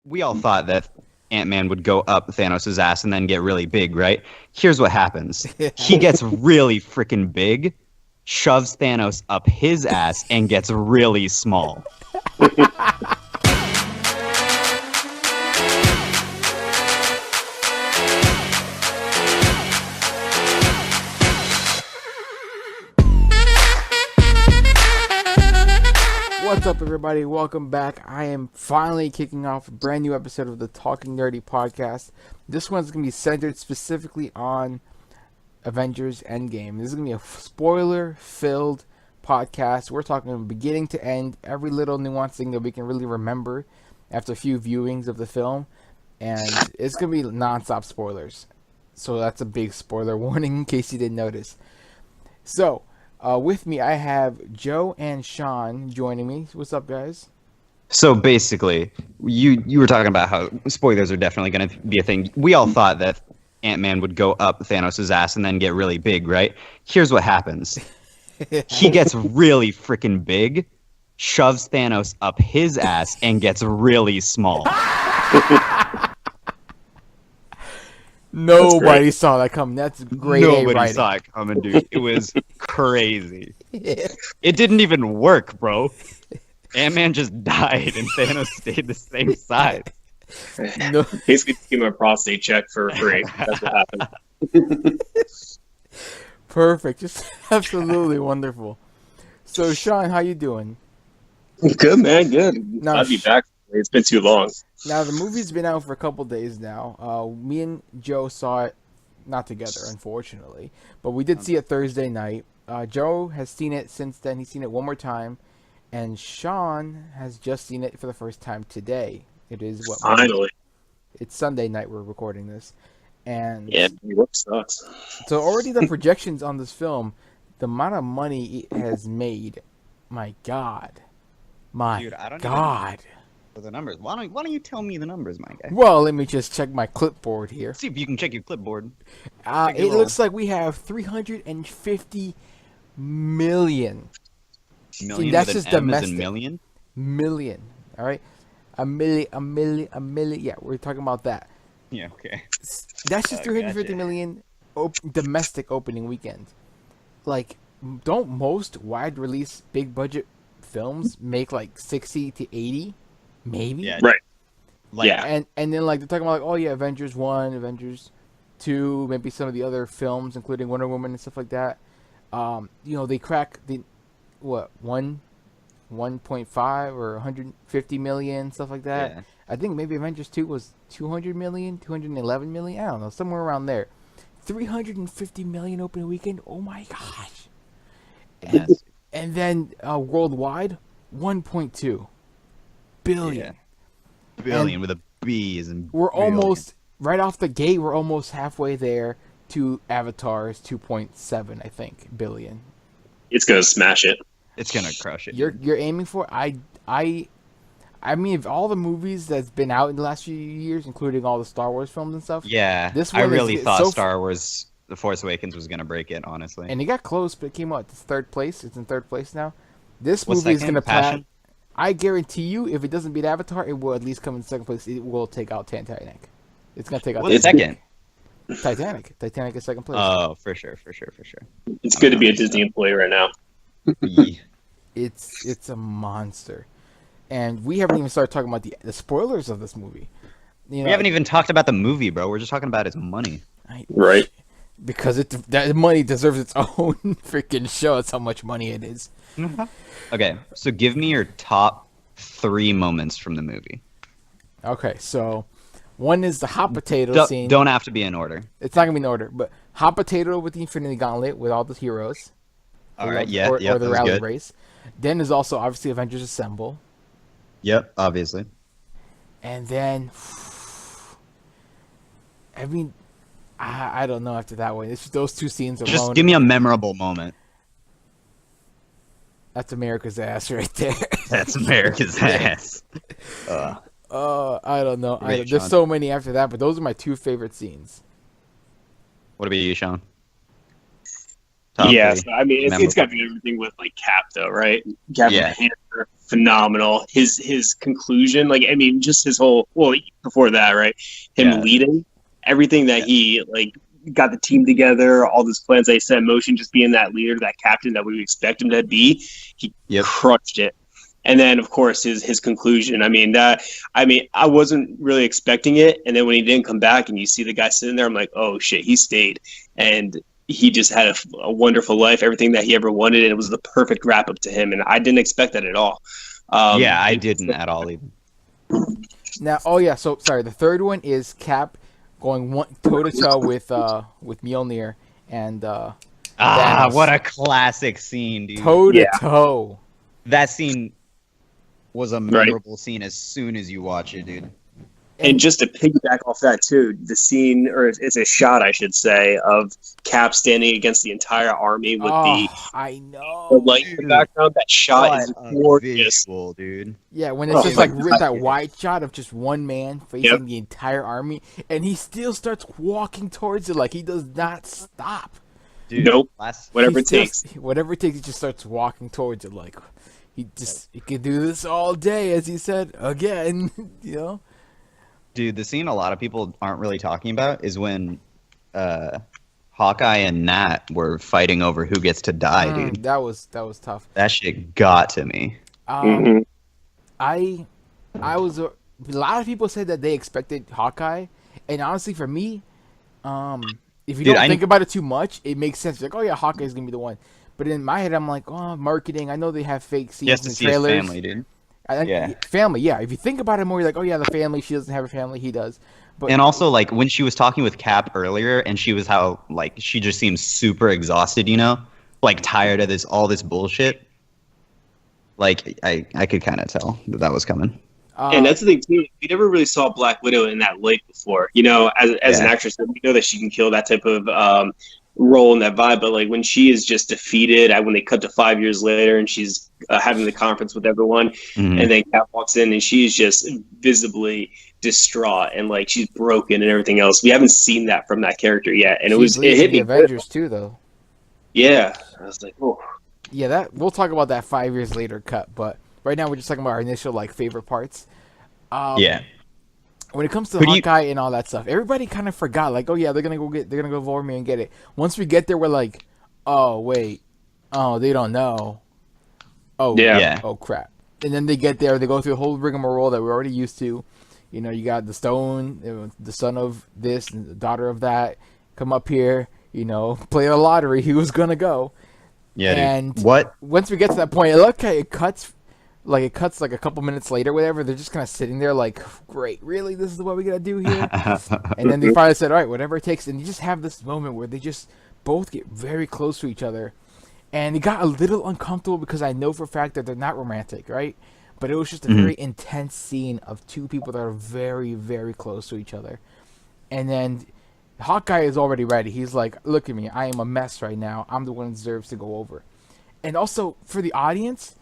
We all thought that Ant-Man would go up Thanos' ass and then get really big, right? Here's what happens. He gets really freaking big, shoves Thanos up his ass, and gets really small. What's up, everybody? Welcome back. I am finally kicking off a brand new episode of the Talking Nerdy podcast. This one's going to be centered specifically on Avengers Endgame. This is going to be a spoiler-filled podcast. We're talking from beginning to end, every little nuance thing that we can really remember after a few viewings of the film. And it's going to be non-stop spoilers. So that's a big spoiler warning in case you didn't notice. So, with me, I have Joe and Sean joining me. What's up, guys? So basically, you were talking about how spoilers are definitely going to be a thing. We all thought that Ant-Man would go up Thanos' ass and then get really big, right? Here's what happens. He gets really freaking big, shoves Thanos up his ass, and gets really small. Nobody saw that coming. That's great. Nobody saw it coming, dude. It was crazy. It didn't even work, bro. Ant-Man just died and Thanos stayed the same size. No. Basically, give him a prostate check for free. That's what happened. Perfect. Just absolutely wonderful. So, Sean, how you doing? Good, man. Good. Now, I'll be back. It's been too long. Now, the movie's been out for a couple days now. Me and Joe saw it, not together, unfortunately, but we did see it Thursday night. Joe has seen it since then. He's seen it one more time, and Sean has just seen it for the first time today. It is what? Finally. It's Sunday night we're recording this. And yeah, work sucks. So already the projections on this film, the amount of money it has made, my God. Dude, I don't God. The numbers. Why don't you tell me the numbers, my guy? Well, let me just check my clipboard here. See if you can check your clipboard. It looks like we have 350 million. Million. That's with just an M as domestic. in million. Million. All right. A million. Yeah, we're talking about that. Yeah. Okay. That's just 350 gotcha. million domestic opening weekend. Like, don't most wide release big budget films make like 60 to 80? Maybe. Yeah. Right. Like, yeah. And then like they're talking about like, oh yeah, Avengers 1, Avengers 2, maybe some of the other films, including Wonder Woman and stuff like that. They crack the 1.5 or 150 million, stuff like that. Yeah. I think maybe Avengers 2 was 200 million, 211 million. I don't know, somewhere around there. 350 million opening weekend. Oh my gosh. And then worldwide, 1.2 billion. Yeah. Billion And with a B is in. We're billion. almost right off the gate. We're almost halfway there to Avatar's 2.7, I think, billion. It's gonna smash it. It's gonna crush it. You're aiming for? I mean, of all the movies that's been out in the last few years, including all the Star Wars films and stuff. Yeah. This I one really is thought so Star Wars: The Force Awakens was gonna break it. Honestly. And it got close, but it came out to third place. It's in third place now. This What's movie that is gonna game? Passion? I guarantee you, if it doesn't beat Avatar, it will at least come in second place. It will take out Titanic. It's gonna take out What's second? Titanic. Titanic is second place. Oh, for sure. It's good to be a Disney employee right now. Yeah. It's a monster, and we haven't even started talking about the spoilers of this movie. We haven't even talked about the movie, bro. We're just talking about its money. Right. Because that money deserves its own freaking show. That's how much money it is. Okay, so give me your top 3 moments from the movie. Okay, so one is the hot potato scene. Don't have to be in order. It's not gonna be in order, but hot potato with the Infinity Gauntlet with all the heroes. All right, or that the was rally good. race. Then there's also obviously Avengers Assemble, Yep, obviously. and then I mean, I don't know after that one. It's just those two scenes alone. Just give me a memorable moment. That's America's ass right there. That's America's ass. I don't know. Great, There's Sean. so many after that, but those are my two favorite scenes. What about you, Sean? Top Yeah, three. so, I mean, it's got to be everything with like Cap, though, right? Captain Panther, phenomenal. His conclusion, like, I mean, just his whole, well, before that, right? Him leading everything that he like got the team together, all those plans they set in motion, just being that leader, that captain that we would expect him to be. He crushed it. And then, of course, his conclusion. I wasn't really expecting it, and then when he didn't come back, and you see the guy sitting there, I'm like, oh shit, he stayed, and he just had a wonderful life, everything that he ever wanted, and it was the perfect wrap up to him, and I didn't expect that at all. I didn't at all even. Now, so sorry. The third one is Cap going toe to toe with Mjolnir and Thanos. What a classic scene, dude. Toe to toe. That scene was a memorable scene as soon as you watch it, dude. And just to piggyback off that too, the scene, or it's a shot, I should say, of Cap standing against the entire army with the light in the background. That shot is gorgeous, visual, dude. Yeah, when it's just like that wide shot of just one man facing the entire army, and he still starts walking towards it like he does not stop. Dude, nope. Whatever it takes, he just starts walking towards it like he could do this all day, as he said again, you know. Dude, the scene a lot of people aren't really talking about is when Hawkeye and Nat were fighting over who gets to die, dude. That was tough. That shit got to me. I was a lot of people said that they expected Hawkeye, and honestly, for me, if you don't think about it too much, it makes sense. Like, oh yeah, Hawkeye's gonna be the one. But in my head, I'm like, oh, marketing. I know they have fake scenes and trailers. His family, dude. Family, yeah. If you think about it more, you're like, oh yeah, the family. She doesn't have a family. He does. But and also, like, when she was talking with Cap earlier, and she was she just seems super exhausted, you know, like tired of all this bullshit. Like, I could kind of tell that was coming. And that's the thing too. We never really saw Black Widow in that light before. You know, as an actress, we know that she can kill that type of role in that vibe. But like when she is just defeated, when they cut to 5 years later, and she's having the conference with everyone, and then Cap walks in, and she's just visibly distraught and like she's broken and everything else. We haven't seen that from that character yet, and it hit me. Avengers too, though. Yeah, I was like, oh. Yeah, that we'll talk about that 5 years later cut, but right now we're just talking about our initial like favorite parts. When it comes to Hawkeye and all that stuff, everybody kind of forgot. Like, oh yeah, they're gonna go Vormir and get it. Once we get there, we're like, oh wait, oh they don't know. Oh yeah. Oh crap. And then they get there, they go through the whole rigmarole that we're already used to. You know, you got the stone, the son of this, and the daughter of that, come up here. You know, play the lottery. Who's gonna go? Yeah. And dude. What? Once we get to that point, it cuts like a couple minutes later, whatever. They're just kind of sitting there, like, great, really, this is what we gotta do here. And then they finally said, all right, whatever it takes. And you just have this moment where they just both get very close to each other, and it got a little uncomfortable because I know for a fact that they're not romantic, right? But it was just a very intense scene of two people that are very, very close to each other. And then Hawkeye is already ready. He's like, look at me. I am a mess right now. I'm the one that deserves to go over. And also, for the audience,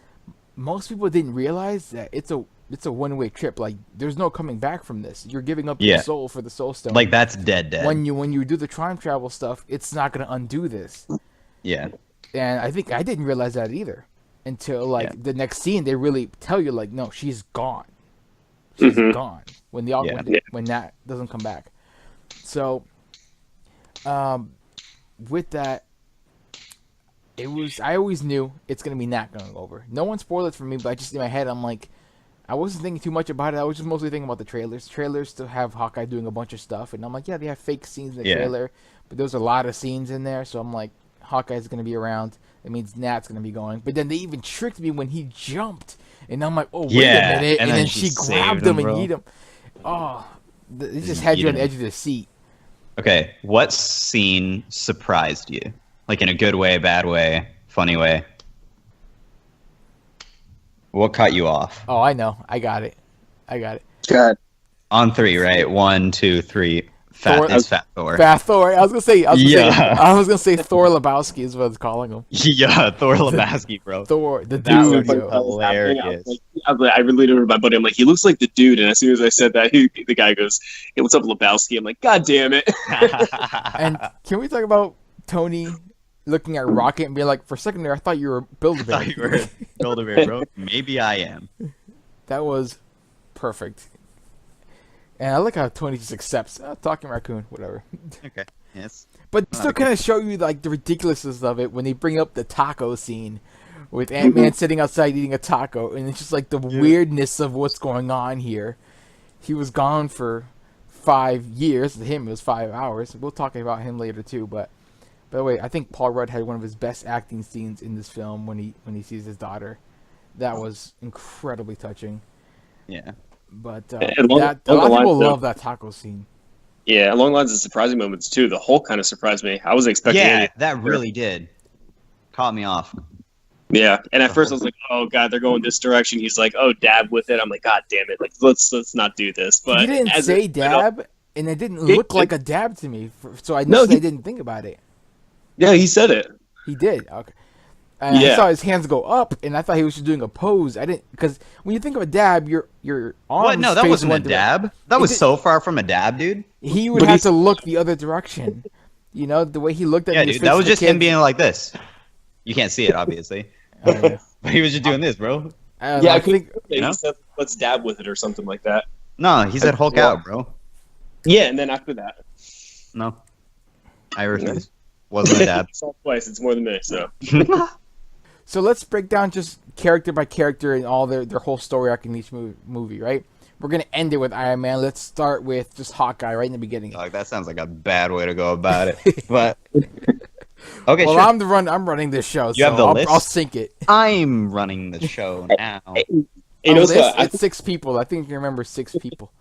most people didn't realize that it's a one-way trip. Like, there's no coming back from this. You're giving up your soul for the Soul Stone. Like, that's dead. When you do the time travel stuff, it's not going to undo this. Yeah. And I think I didn't realize that either. Until, the next scene, they really tell you, like, no, she's gone. She's gone. When Nat doesn't come back. So, with that, I always knew it's going to be Nat going over. No one spoiled it for me, but I just, in my head, I'm like, I wasn't thinking too much about it. I was just mostly thinking about the trailers. Trailers to have Hawkeye doing a bunch of stuff. And I'm like, yeah, they have fake scenes in the trailer. But there's a lot of scenes in there. So I'm like, Hawkeye's going to be around. That means Nat's going to be going. But then they even tricked me when he jumped. And I'm like, oh, wait a minute. And then she grabbed him and yeet him. Oh, they just had you on the edge of the seat. Okay, what scene surprised you? Like in a good way, bad way, funny way? What caught you off? Oh, I know. I got it. God. On three, right? 1, 2, 3. Fat Thor. Fat Thor. I was gonna say Thor Lebowski is what I was calling him. Yeah, Thor Lebowski, bro. Thor, the dude. Hilarious. I related to my buddy. I'm like, he looks like the dude. And as soon as I said that, the guy goes, "Hey, what's up, Lebowski?" I'm like, God damn it. And can we talk about Tony looking at Rocket and being like, for a second there, I thought you were Build-A-Bear. I thought you were Build-A-Bear, bro. Maybe I am. That was perfect. And I like how Tony just accepts, talking raccoon, whatever. Okay. Yes. But still kind of show you like the ridiculousness of it when they bring up the taco scene with Ant-Man sitting outside eating a taco, and it's just like the weirdness of what's going on here. He was gone for 5 years. To him, it was 5 hours. We'll talk about him later too. But by the way, I think Paul Rudd had one of his best acting scenes in this film when he sees his daughter. That was incredibly touching. Yeah. But a lot of people love that taco scene. Yeah, along the lines of surprising moments too. The Hulk kind of surprised me. I wasn't expecting. Yeah, that really did. Caught me off. Yeah, and at first I was like, "Oh God, they're going this direction." He's like, "Oh, dab with it." I'm like, "God damn it! Like, let's not do this." But he didn't say dab, and it didn't look like a dab to me. So I didn't think about it. Yeah, he said it. He did. Okay. And I saw his hands go up, and I thought he was just doing a pose. I didn't, because when you think of a dab, your arms. What? No, that wasn't a dab. That was so far from a dab, dude. He would have to look the other direction. You know, the way he looked at me. Yeah, dude, that was just him being like this. You can't see it, obviously. But he was just doing this, bro. I think he said, "Let's dab with it" or something like that. No, he said Hulk out, bro. Yeah, and then after that. No. I refuse. Wasn't a dab. Twice, it's more than me, so. So let's break down just character by character and all their whole story arc in each movie, right? We're going to end it with Iron Man. Let's start with just Hawkeye right in the beginning. Dog, that sounds like a bad way to go about it. But okay, well, sure. I'm running this show, you have the list? I'll sync it. I'm running the show now. It's 6 people. I think you remember 6 people.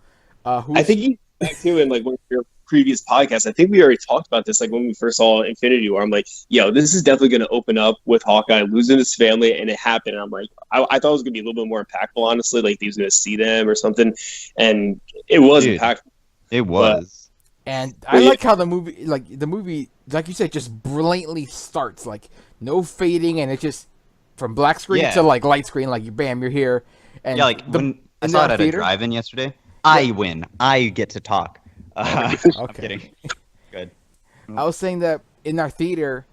I think you back to in like one of your previous podcasts. I think we already talked about this, like when we first saw Infinity War. I'm like, yo, this is definitely going to open up with Hawkeye losing his family, and it happened. And I'm like, I thought it was going to be a little bit more impactful, honestly. Like he was going to see them or something, and it was impactful. It was. And I like how the movie, like you said, just blatantly starts, like no fading, and it's just from black screen to like light screen, like bam, you're here. And yeah, like when I saw it at a drive-in yesterday, I win. I get to talk. Okay. I'm kidding. Good. I was saying that in our theater,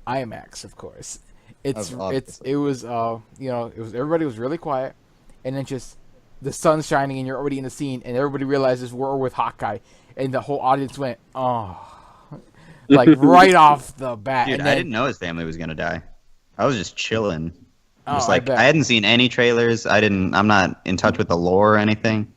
IMAX, of course. It was everybody was really quiet, and then just the sun's shining and you're already in the scene, and everybody realizes we're with Hawkeye, and the whole audience went, oh, like right off the bat. Dude, and then, I didn't know his family was gonna die. I was just chilling. Just I hadn't seen any trailers. I'm not in touch with the lore or anything.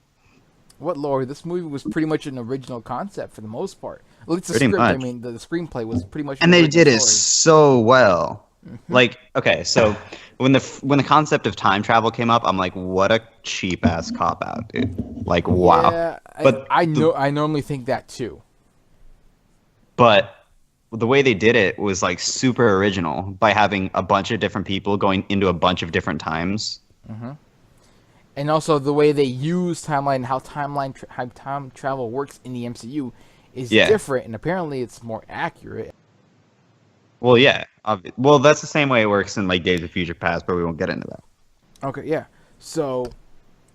What lore? This movie was pretty much an original concept for the most part. At least the Pretty script. much. I mean, the screenplay was pretty much. And they did it story. so well. Like, okay, so when the concept of time travel came up, I'm like, what a cheap ass cop out, dude. Like, wow. Yeah, but I normally think that too. But the way they did it was like super original by having a bunch of different people going into a bunch of different times. Mm-hmm. And also the way they use timeline, how time travel works in the MCU is different, and apparently it's more accurate. Well, yeah. Well, that's the same way it works in like Days of Future Past, but we won't get into that. Okay, yeah. So,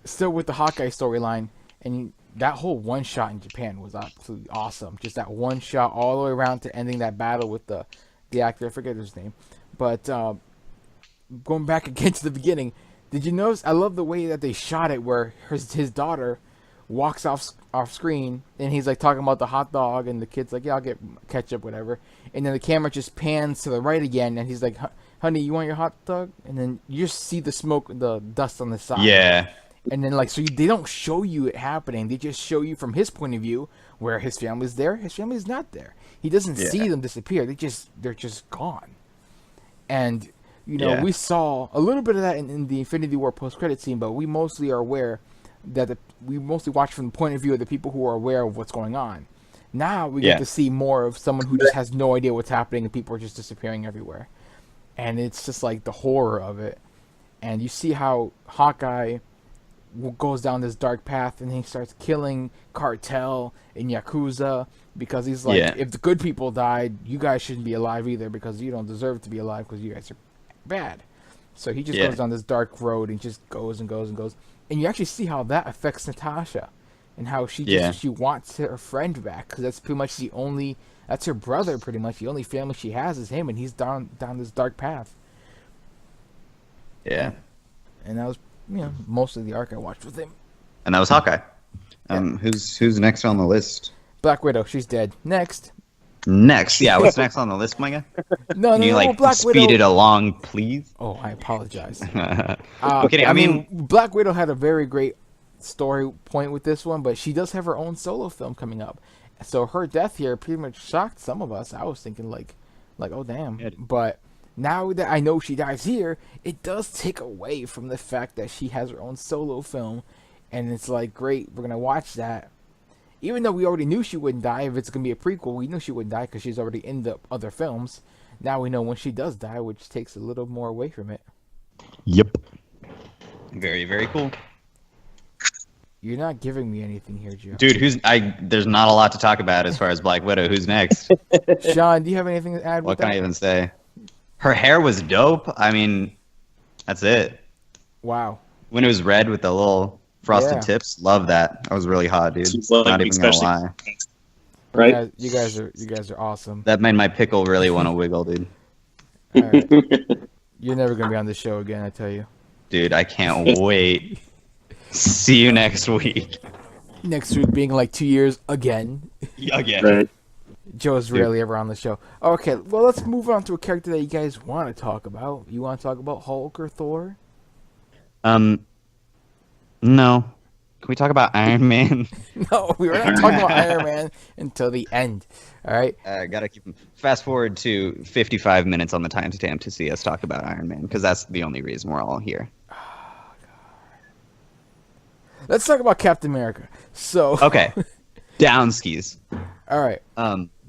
still with the Hawkeye storyline, and that whole one shot in Japan was absolutely awesome. Just that one shot all the way around to ending that battle with the actor. I forget his name, but going back again to the beginning. Did you notice? I love the way that they shot it, where his daughter walks off screen, and he's like talking about the hot dog, and the kid's like, "Yeah, I'll get ketchup, whatever." And then the camera just pans to the right again, and he's like, "Honey, you want your hot dog?" And then you just see the smoke, the dust on the side. Yeah. And then they don't show you it happening. They just show you from his point of view, where his family's there, his family's not there. He doesn't see them disappear. They're just gone. And we saw a little bit of that in the Infinity War post-credit scene, but we mostly are aware that we mostly watch from the point of view of the people who are aware of what's going on. Now we get to see more of someone who just has no idea what's happening, and people are just disappearing everywhere. And it's just like the horror of it. And you see how Hawkeye goes down this dark path, and he starts killing cartel and Yakuza because he's like, if the good people died, you guys shouldn't be alive either, because you don't deserve to be alive because you guys are bad. So he just goes down this dark road and just goes and goes and goes. And you actually see how that affects Natasha, and how she Yeah. she wants her friend back because that's pretty much that's her brother pretty much. The only family she has is him, and he's down this dark path. Yeah. And that was most of the arc I watched with him. And that was Hawkeye. Who's next on the list? Black Widow, she's dead. Next. Yeah, what's next on the list, my guy? No, Can you like Black speed Widow. it along, please? Oh, I apologize. I'm kidding. I mean, Black Widow had a very great story point with this one, but she does have her own solo film coming up. So her death here pretty much shocked some of us. I was thinking like, oh damn. But now that I know she dies here, it does take away from the fact that she has her own solo film, and it's like, great, we're gonna watch that. Even though we already knew she wouldn't die, if it's gonna be a prequel, we knew she wouldn't die because she's already in the other films. Now we know when she does die, which takes a little more away from it. Yep. Very, very cool. You're not giving me anything here, Joe. Dude, there's not a lot to talk about as far as Black Widow. Who's next? Sean, do you have anything to add with What that? can I even say? Her hair was dope. I mean, that's it. Wow. When it was red with the little frosted Yeah. tips, love that. That was really hot, dude. She's like, Not even gonna especially- lie. Right? You guys are awesome. That made my pickle really want to wiggle, dude. All right. You're never gonna be on this show again, I tell you. Dude, I can't wait. See you next week. Next week being like 2 years again. Again. Right. Joe's rarely ever on the show. Okay, well let's move on to a character that you guys want to talk about. You want to talk about Hulk or Thor? No. Can we talk about Iron Man? No, we were not talking about Iron Man until the end. All right. Gotta keep fast forward to 55 minutes on the timestamp to see us talk about Iron Man, because that's the only reason we're all here. Let's talk about Captain America. So. Okay. Down skis. All right.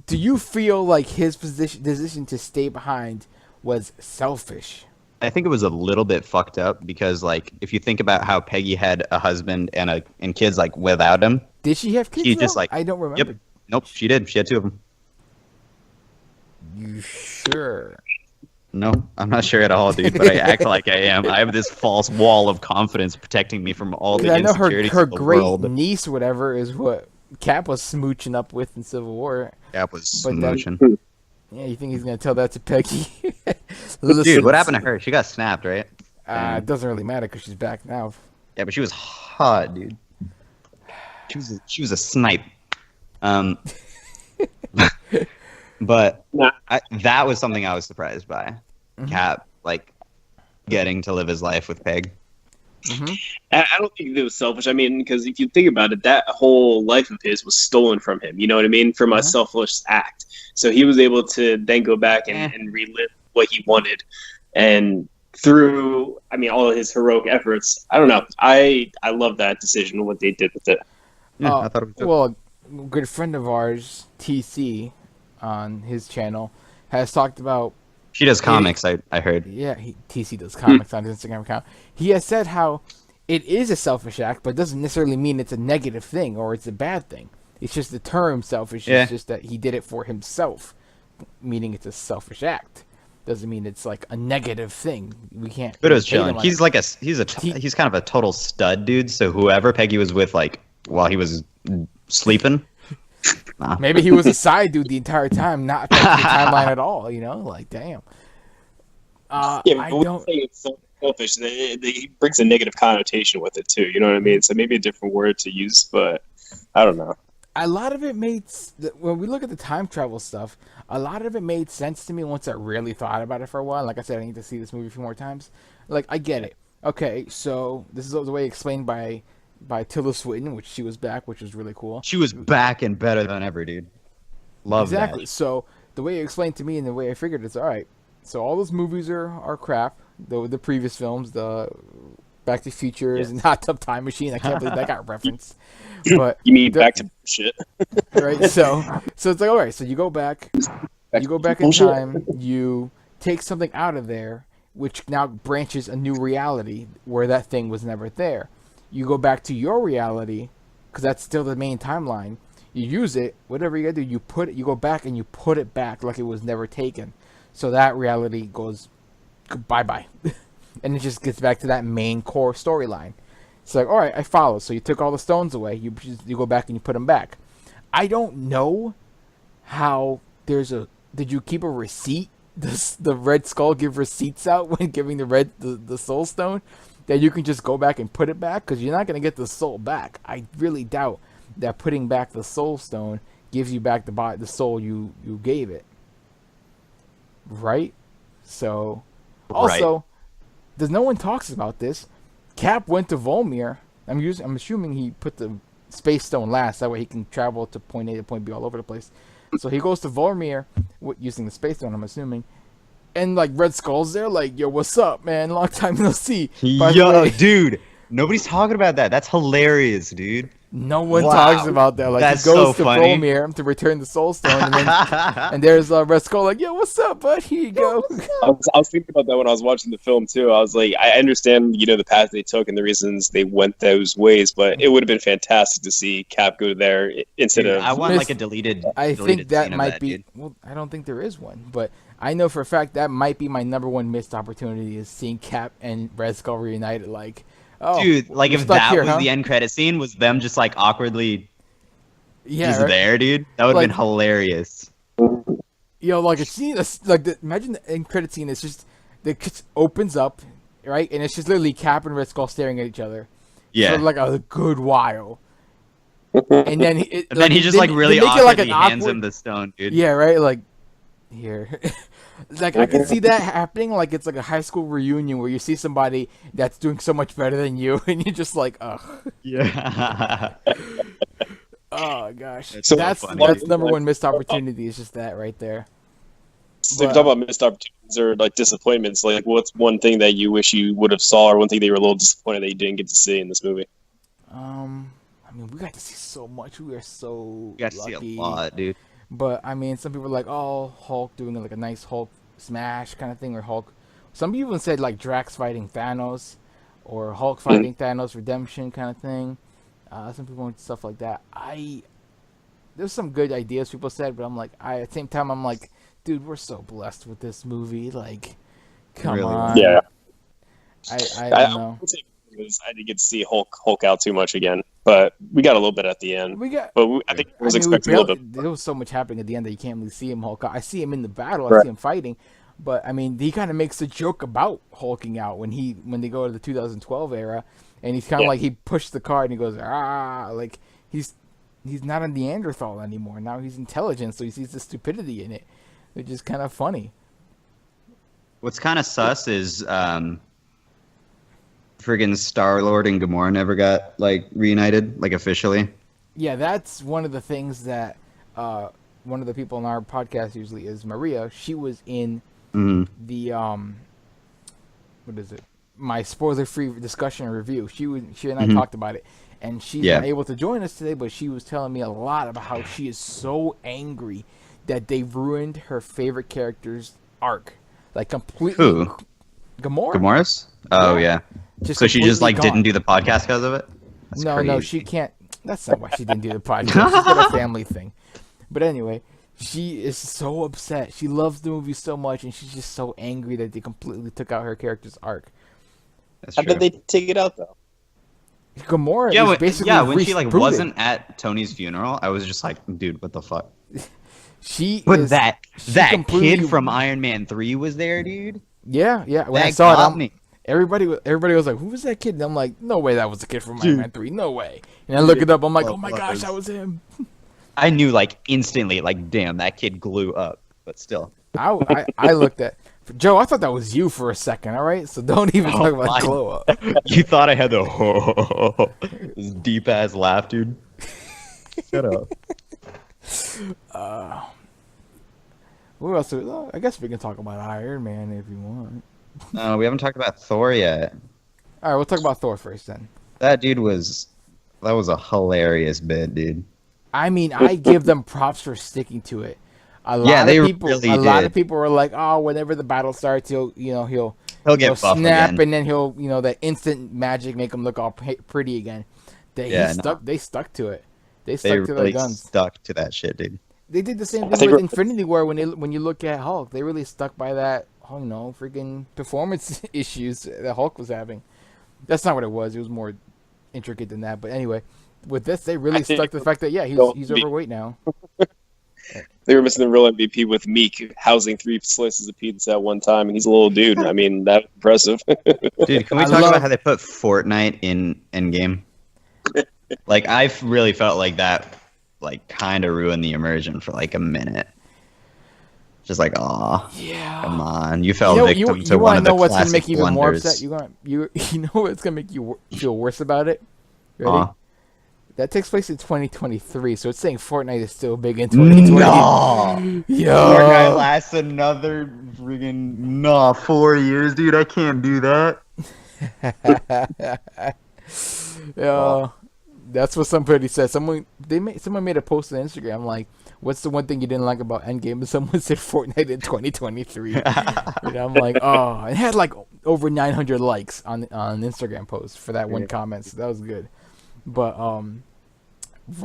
Do you feel like his decision to stay behind was selfish? I think it was a little bit fucked up because, like, if you think about how Peggy had a husband and kids, like, without him. Did she have kids? He just, like, I don't remember. Yep. Nope, she did. She had 2 of them. You sure? No, I'm not sure at all, dude, but I act like I am. I have this false wall of confidence protecting me from all the I know insecurities her of the great world. niece, whatever, is what Cap was smooching up with in Civil War. Cap was But that- smooching. Yeah, you think he's gonna tell that to Peggy? Dude, what happened to her? She got snapped, right? It doesn't really matter because she's back now. Yeah, but she was hot, dude. She was a snipe. But Nah. that was something I was surprised by. Cap, like, getting to live his life with Peg. I don't think it was selfish. I mean, because if you think about it, that whole life of his was stolen from him. You know what I mean? From a selfless act. So he was able to then go back and relive what he wanted. And through, I mean, all of his heroic efforts, I don't know. I love that decision, what they did with it. Yeah, I thought it was dope. Well, a good friend of ours, TC, on his channel, has talked about. She does comics, I heard. Yeah, TC does comics on his Instagram account. He has said how it is a selfish act, but it doesn't necessarily mean it's a negative thing or it's a bad thing. It's just the term selfish. Yeah. It's just that he did it for himself, meaning it's a selfish act. Doesn't mean it's like a negative thing. We can't. But it was hate him chilling. on He's it. like he's kind of a total stud, dude. So whoever Peggy was with, like, while he was sleeping. Nah. Maybe he was a side dude the entire time, not affecting the timeline at all. You know, like damn. Yeah, I but when don't. you say it's selfish, it brings a negative connotation with it, too. You know what I mean? So maybe a different word to use, but I don't know. A lot of it when we look at the time travel stuff, a lot of it made sense to me once I really thought about it for a while. Like I said, I need to see this movie a few more times. Like, I get it. Okay, so this is the way explained by Tilda Swinton, which she was back, which was really cool. She was back and better than ever, dude. Love Exactly. that. So the way you explained to me and the way I figured it's all right. So all those movies are crap. The previous films, the Back to the Futures and Hot Tub Time Machine. I can't believe that got referenced. But You mean back to shit? right? So it's like, all right. So you go back in bullshit. time. You take something out of there, which now branches a new reality where that thing was never there. You go back to your reality because that's still the main timeline. You use it, whatever you gotta do. You go back and you put it back like it was never taken. So that reality goes bye bye, and it just gets back to that main core storyline. It's like, all right, I follow. So you took all the stones away. You go back and you put them back. I don't know how did you keep a receipt? Does the Red Skull give receipts out when giving the Soul Stone that you can just go back and put it back? Because you're not going to get the soul back. I really doubt that putting back the Soul Stone gives you back the soul you gave it. Right? So, also, there's no one talks about this. Cap went to Volmir. I'm assuming he put the Space Stone last. That way he can travel to point A to point B all over the place. So he goes to Volmir using the Space Stone, I'm assuming. And, like, Red Skull's there, like, yo, what's up, man? Long time no see. Yo, dude, nobody's talking about that. That's hilarious, dude. No one talks about that. Like, that's he goes so to funny. Volmir to return the Soul Stone, and, then, and there's Red Skull like, yo, what's up, bud? Here you go. I was thinking about that when I was watching the film too. I was like, I understand, the path they took and the reasons they went those ways, but it would have been fantastic to see Cap go there instead of. I want like a deleted. I think that scene might of be. dude. Well, I don't think there is one, but I know for a fact that might be my number one missed opportunity is seeing Cap and Red Skull reunited. Like, oh, Dude, like if that here, was huh? the end credit scene, was them just like awkwardly just right? there, dude. That would have been hilarious. Like a scene, imagine the end credit scene. It's just it opens up, right, and it's just literally Cap and Red Skull staring at each other. Yeah. For like a good while. And then he just like really awkwardly hands him the stone, dude. Yeah, right. Like here. Like, I can see that happening, like it's like a high school reunion where you see somebody that's doing so much better than you, and you're just like, ugh. Yeah. Oh, gosh. That's number one missed opportunity, is just that right there. So if you talk about missed opportunities or, like, disappointments, like, what's one thing that you wish you would have saw or one thing that you were a little disappointed that you didn't get to see in this movie? I mean, we got to see so much. We are so You got to lucky. see a lot, dude. But, I mean, some people are like, oh, Hulk doing like a nice Hulk smash kind of thing, or Hulk. Some people even said like Drax fighting Thanos, or Hulk fighting Thanos redemption kind of thing. Some people want stuff like that. There's some good ideas people said, but I'm like, at the same time, I'm like, dude, we're so blessed with this movie. Like, come on. Yeah. I don't know. I didn't get to see Hulk out too much again, but we got a little bit at the end. I think I was expecting a little bit. There was so much happening at the end that you can't really see him Hulk out. I see him in the battle. I Right. see him fighting, but I mean, he kind of makes a joke about hulking out when they go to the 2012 era, and he's kind of like he pushed the car and he goes like he's not a Neanderthal anymore. Now he's intelligent, so he sees the stupidity in it, which is kind of funny. What's kind of sus is friggin' Star-Lord and Gamora never got like reunited, like officially. Yeah, that's one of the things that one of the people on our podcast usually is Maria. She was in the what is it? My spoiler-free discussion and review. She and I talked about it, and she's not able to join us today. But she was telling me a lot about how she is so angry that they ruined her favorite character's arc, like completely. Who? Gamora. Gamora's? Oh yeah. So she just like didn't do the podcast because of it? That's no, crazy. no, she can't. That's not why she didn't do the podcast. She's got a family thing. But anyway, she is so upset. She loves the movie so much, and she's just so angry that they completely took out her character's arc. That's How true. did they take it out though? Gamora is basically when she like Bruce wasn't at Tony's funeral, I was just like, dude, what the fuck? But that kid from Iron Man 3 was there, dude. Yeah. When I That saw got it, me. everybody was like, "Who was that kid?" And I'm like, "No way, that was the kid from Iron Man 3. No way." And I look it up. I'm like, "Oh my gosh, that was him." I knew like instantly, like, damn, that kid glue up. But still, I looked at Joe. I thought that was you for a second. All right, so don't even talk about glow up. you thought I had the this deep ass laugh, dude. Shut up. What else? I guess we can talk about Iron Man if you want. We haven't talked about Thor yet. All right, we'll talk about Thor first then. That was a hilarious bit, dude. I mean, I give them props for sticking to it. A lot of people were like, "Oh, whenever the battle starts, he'll get buff snap, again. and then he'll that instant magic make him look all pretty again." They stuck to it. They stuck to their guns. Stuck to that shit, dude. They did the same thing with Infinity War when you look at Hulk. They really stuck by that. Freaking performance issues that Hulk was having. That's not what it was. It was more intricate than that. But anyway, with this, they really stuck to the fact that he's overweight now. They were missing the real MVP with Meek housing 3 slices of pizza at one time, and he's a little dude. I mean, that's impressive. Dude, can we talk about how they put Fortnite in Endgame? Like, I really felt like that, like, kind of ruined the immersion for like a minute. Just like, aw, come on, you fell victim to one of the classic what's gonna make you even more upset? You know what's gonna make you feel worse about it? Ready? That takes place in 2023, so it's saying Fortnite is still big in 2020. No! Fortnite lasts another friggin' 4 years, dude. I can't do that. That's what somebody said. Someone made a post on Instagram like, "What's the one thing you didn't like about Endgame?" And someone said Fortnite in 2023. And I'm like, oh, it had like over 900 likes on Instagram post for that one comment. So that was good. But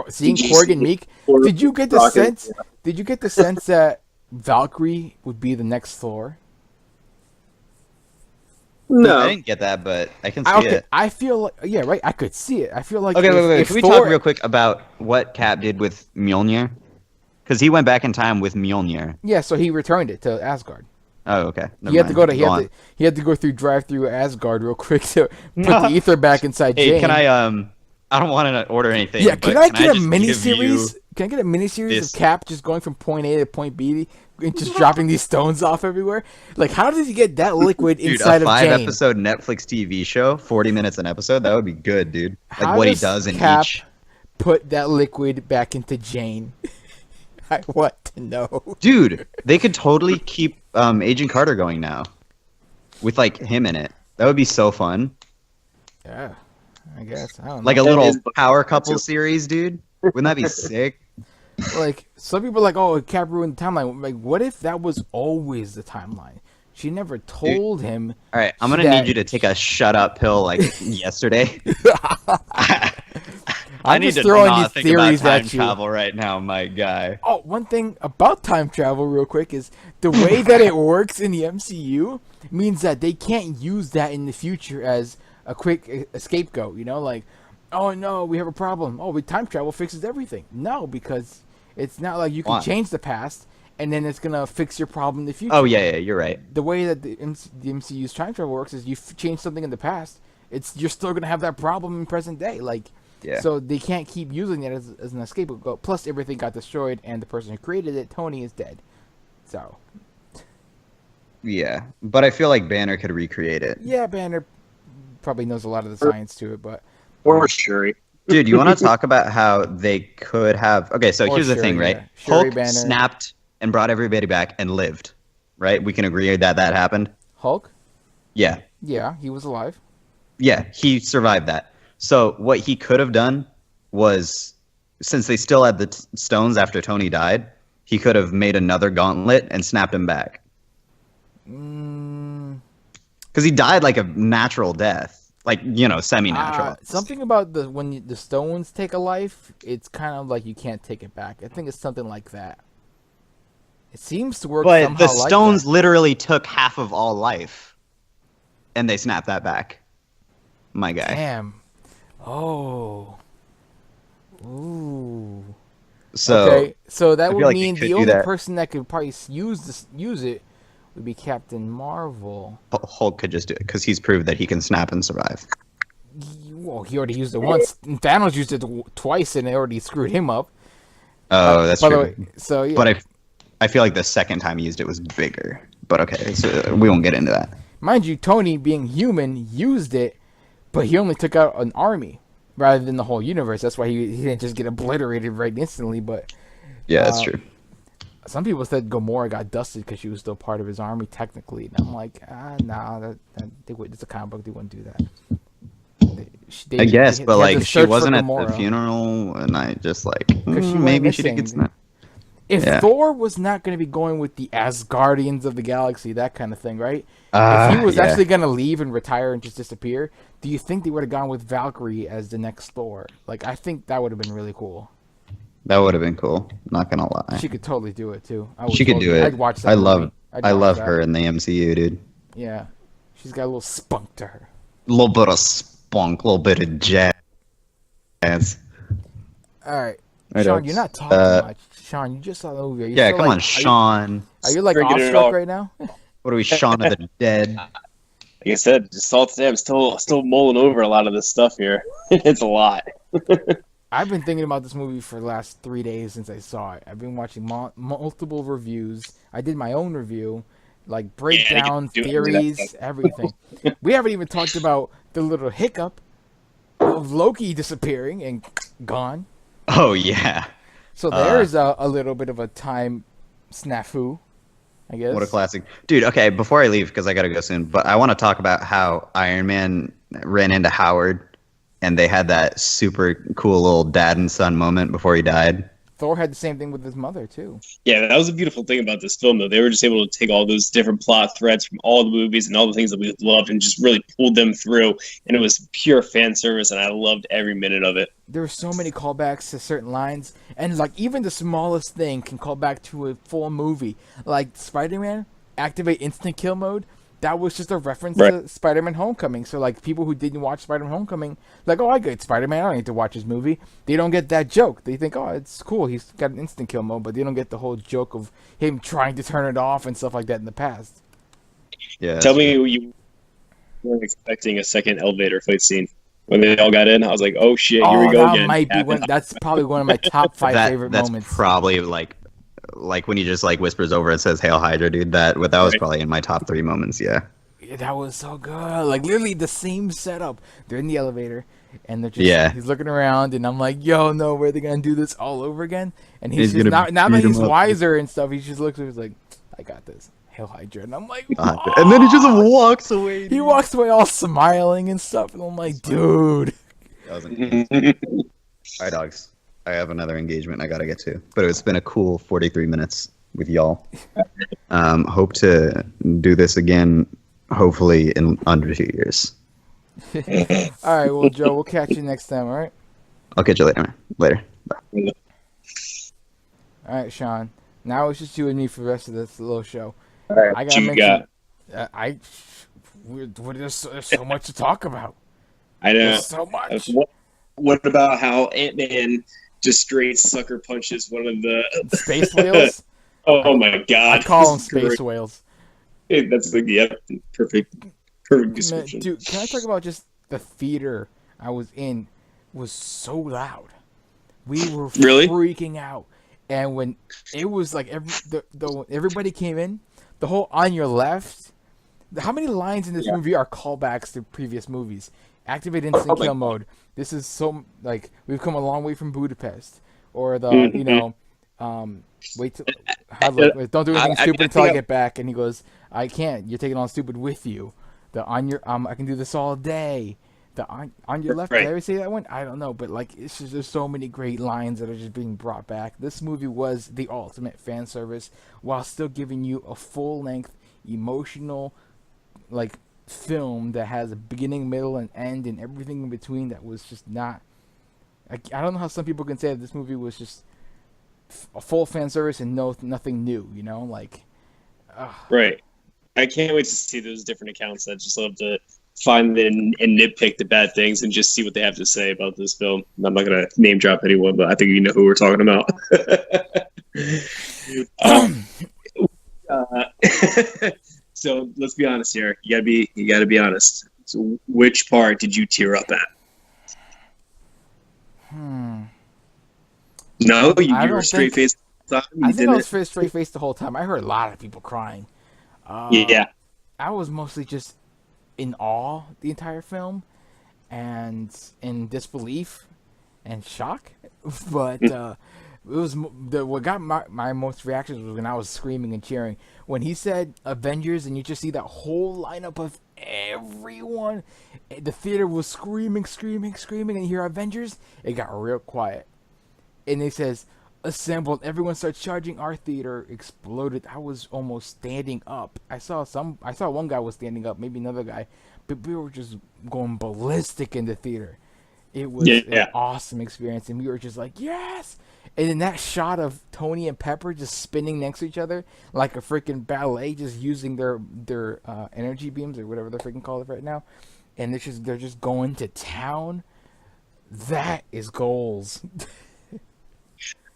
seeing Korg and Meek, did you get the sense? Did you get the sense that Valkyrie would be the next Thor? No, I didn't get that, but I can see it. I feel like, right. I could see it. I feel like wait. Can we talk real quick about what Cap did with Mjolnir? Because he went back in time with Mjolnir. Yeah, so he returned it to Asgard. Oh, okay. He had to go through drive-through Asgard real quick to put the ether back inside Jane. Hey, can I don't want to order anything. Yeah, can I get a miniseries? Can I get a miniseries of Cap just going from point A to point B and just dropping these stones off everywhere? Like, how did he get that liquid inside of Jane? A 5-episode Netflix TV show, 40 minutes an episode, that would be good, dude. Like how what he does in Cap each. Put that liquid back into Jane. I want to know. Dude, they could totally keep Agent Carter going now. With like him in it. That would be so fun. Yeah. I guess. I don't know. Like a little power couple series, dude. Wouldn't that be sick? Like, some people are like, oh, Cap ruined the timeline. Like, what if that was always the timeline? She never told him. All right, I'm going to need you to take a shut up pill like yesterday. I need to not think about time travel right now, my guy. Oh, one thing about time travel real quick is the way that it works in the MCU means that they can't use that in the future as a quick scapegoat, you know, like, oh no, we have a problem. Oh, time travel fixes everything. No, because it's not like you can change the past and then it's gonna fix your problem in the future. Oh yeah, you're right. The way that the MCU's time travel works is you change something in the past, you're still gonna have that problem in present day. Like, so they can't keep using it as an scapegoat. Plus, everything got destroyed, and the person who created it, Tony, is dead. So. Yeah, but I feel like Banner could recreate it. Yeah, Banner probably knows a lot of the science to it, but or Shuri. Dude, you want to talk about how they could have? Okay, so here's the thing, right? Yeah. Shuri, Hulk Banner. snapped and brought everybody back and lived, right? We can agree that happened. Hulk? Yeah. Yeah, he was alive. Yeah, he survived that. So what he could have done was, since they still had the stones after Tony died, he could have made another gauntlet and snapped him back. Because he died like a natural death, like, you know, semi-natural. Something about when the stones take a life, it's kind of like you can't take it back. I think it's something like that. It seems to work. But the stones literally took half of all life, and they snapped that back. My guy. Damn. Oh. Ooh. So okay, so that would mean the only person that could probably use it would be Captain Marvel. Hulk could just do it because he's proved that he can snap and survive. Well, he already used it once. Thanos used it twice, and it already screwed him up. Oh, that's true. Way, so yeah. But I feel like the second time he used it was bigger. But okay, so we won't get into that. Mind you, Tony, being human, used it, but he only took out an army rather than the whole universe. That's why he didn't just get obliterated right instantly. But yeah, that's true. Some people said Gamora got dusted because she was still part of his army technically, and I'm like, nah, it's a comic book. They wouldn't do that. I guess, but like she wasn't at the funeral, and I just like maybe she did get snapped. If Thor was not going to be going with the Asgardians of the galaxy, that kind of thing, right? If he was actually going to leave and retire and just disappear, do you think they would have gone with Valkyrie as the next Thor? Like, I think that would have been really cool. That would have been cool. Not gonna lie. She could totally do it too. She could do it. I'd watch that. I love her in the MCU, dude. Yeah, she's got a little spunk to her. A little bit of spunk, a little bit of jet. chance. All right, Right, Sean, you're Oaks. not talking much. Sean, you just saw the movie. Are you Yeah, still come like? on, Sean. Are you like Drinking it awestruck all. right now? What are we, Shaun of the Dead? Like I said, just all today, I'm still mulling over a lot of this stuff here. It's a lot. I've been thinking about this movie for the last 3 days since I saw it. I've been watching multiple reviews. I did my own review, like breakdown, do it. theories, everything. We haven't even talked about the little hiccup of Loki disappearing and gone. Oh, yeah. So there's a little bit of a time snafu, I guess. What a classic. Dude, okay, before I leave, because I got to go soon, but I want to talk about how Iron Man ran into Howard, and they had that super cool little dad and son moment before he died. Thor had the same thing with his mother, too. Yeah, that was a beautiful thing about this film, though. They were just able to take all those different plot threads from all the movies and all the things that we loved and just really pulled them through. And it was pure fan service, and I loved every minute of it. There were so many callbacks to certain lines, and like even the smallest thing can call back to a full movie. Like Spider-Man, activate instant kill mode. That was just a reference to Spider-Man Homecoming. So like people who didn't watch Spider-Man Homecoming, like, oh, I get Spider-Man, I don't need to watch his movie. They don't get that joke. They think, oh, it's cool, he's got an instant kill mode, but they don't get the whole joke of him trying to turn it off and stuff like that in the past. Yeah. Tell me you weren't expecting a second elevator fight scene. When they all got in, I was like, oh shit, here we go that again. might be one. That's probably one of my top five favorite that's moments. probably like when he just like whispers over and says "Hail Hydra," dude. That was probably in my top 3 moments. Yeah. That was so good. Like literally the same setup. They're in the elevator, and they're just he's looking around, and I'm like, yo, no, where are they gonna do this all over again? And he's just now that he's wiser and stuff, he just looks and he's like, I got this. Hail Hydra, and I'm like, oh! And then he just walks away. He walks away all smiling and stuff, and I'm like, dude. That was All right, dogs. I have another engagement I gotta get to, but it's been a cool 43 minutes with y'all. Hope to do this again, hopefully in under 2 years. All right, well, Joe, we'll catch you next time. All right. I'll catch you later, man. Later. Bye. All right, Sean. Now it's just you and me for the rest of this little show. All right, I gotta mention. There's so much to talk about. I know. There's so much. What about how Ant-Man just straight sucker punches one of the space whales? Oh my god! I call them space whales. That's perfect description. Dude, can I talk about just the theater I was in was so loud. We were freaking out, and when it was like everybody came in, the whole on your left. How many lines in this movie are callbacks to previous movies? Activate instant kill mode. This is so like we've come a long way from Budapest, or the wait till don't do anything stupid until I get back. And he goes, I can't. You're taking on stupid with you. The on your I can do this all day. The on your left. Did I ever say that one? I don't know, but like it's just there's so many great lines that are just being brought back. This movie was the ultimate fan service while still giving you a full length emotional like film that has a beginning, middle, and end, and everything in between. That was just not. I don't know how some people can say that this movie was just a full fan service and nothing new. You know, like. Right. I can't wait to see those different accounts that just love to find and nitpick the bad things and just see what they have to say about this film. I'm not gonna name drop anyone, but I think you know who we're talking about. So let's be honest here. You gotta be honest. So which part did you tear up at? No, you were straight faced. I think I was straight faced the whole time. I heard a lot of people crying. Yeah, I was mostly just in awe the entire film, and in disbelief and shock. But it was what got my most reactions was when I was screaming and cheering when he said Avengers, and you just see that whole lineup of everyone. The theater was screaming, and you hear Avengers. It got real quiet, and it says assembled. Everyone starts charging. Our theater exploded. I was almost standing up. I saw one guy was standing up, maybe another guy, but we were just going ballistic in the theater. It was an awesome experience, and we were just like, yes. And then that shot of Tony and Pepper just spinning next to each other like a freaking ballet, just using their energy beams or whatever they're freaking called it right now, and they're just going to town. That is goals.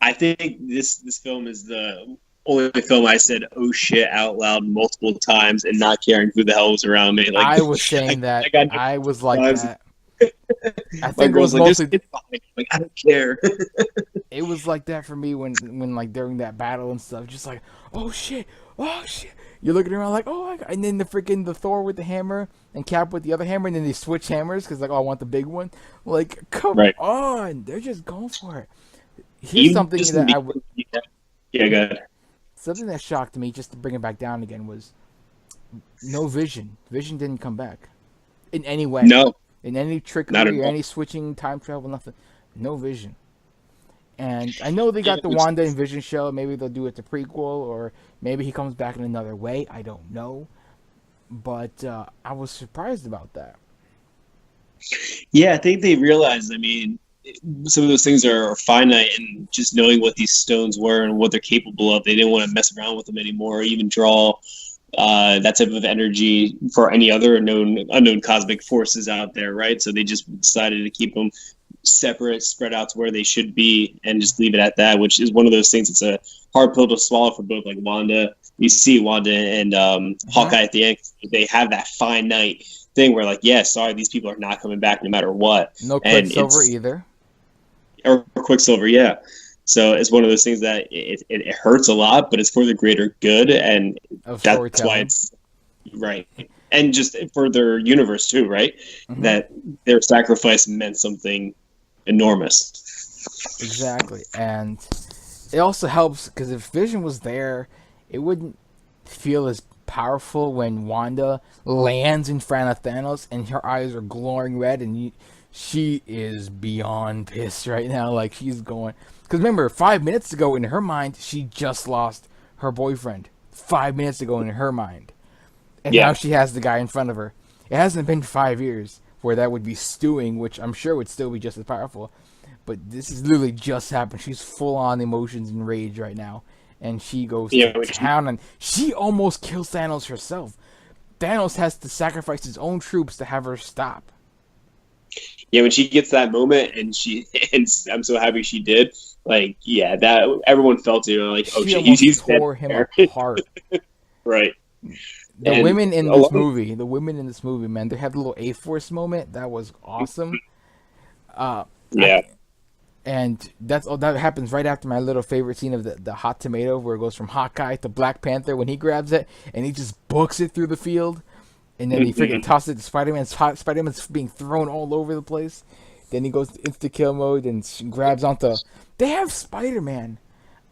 I think this film is the only film I said "oh shit" out loud multiple times and not caring who the hell was around me. Like I was saying that. I got I was like times. that. I My think it girl's was like, "There's mostly. kids behind you." Like, I don't care. It was like that for me when like during that battle and stuff. Just like, oh shit, oh shit. You're looking around like, oh my god. And then the Thor with the hammer and Cap with the other hammer, and then they switch hammers because like, oh, I want the big one. Like, come Right. on, they're just going for it. Here's Even something just that yeah, good. something that shocked me, just to bring it back down again, was no Vision. Vision didn't come back in any way. No, In any not at trickery or all. any switching, time travel, nothing. No Vision. And I know they Yeah, got the which Wanda and Vision show. Maybe they'll do it the prequel, or maybe he comes back in another way. I don't know. But I was surprised about that. yeah, I think they realized. I mean, some of those things are finite, and just knowing what these stones were and what they're capable of, they didn't want to mess around with them anymore, or even draw that type of energy for any other unknown cosmic forces out there, right? So they just decided to keep them separate, spread out to where they should be, and just leave it at that. Which is one of those things. It's a hard pill to swallow for both, like Wanda. You see Wanda and Hawkeye at the end. They have that finite thing where, like, yeah, sorry, these people are not coming back no matter what. No And Quicksilver either. or Quicksilver, yeah. So it's one of those things that it hurts a lot, but it's for the greater good, and Of that's storytelling. why it's right. And just for their universe too, right? Mhm. That their sacrifice meant something enormous. Exactly. And it also helps because if Vision was there, it wouldn't feel as powerful when Wanda lands in front of Thanos and her eyes are glowing red, and she is beyond pissed right now. Like, she's going. Because remember, 5 minutes ago in her mind, she just lost her boyfriend. 5 minutes ago in her mind. And Yeah. now she has the guy in front of her. It hasn't been 5 years where that would be stewing, which I'm sure would still be just as powerful. But this is literally just happened. She's full on emotions and rage right now. And she goes Yeah, to which- town, and she almost kills Thanos herself. Thanos has to sacrifice his own troops to have her stop. Yeah, when she gets that moment, and and I'm so happy she did. Like, yeah, that everyone felt it. Like, oh She shit, almost he's dead tore him there. apart. Right. The And women in a this lot- movie, man, they had a little A-Force moment. That was awesome. Yeah. And that happens right after my little favorite scene of the hot tomato, where it goes from Hawkeye to Black Panther when he grabs it and he just books it through the field, and then he freaking tosses it to Spider-Man. Spider-Man's being thrown all over the place. Then he goes to insta-kill mode and grabs onto. They have Spider-Man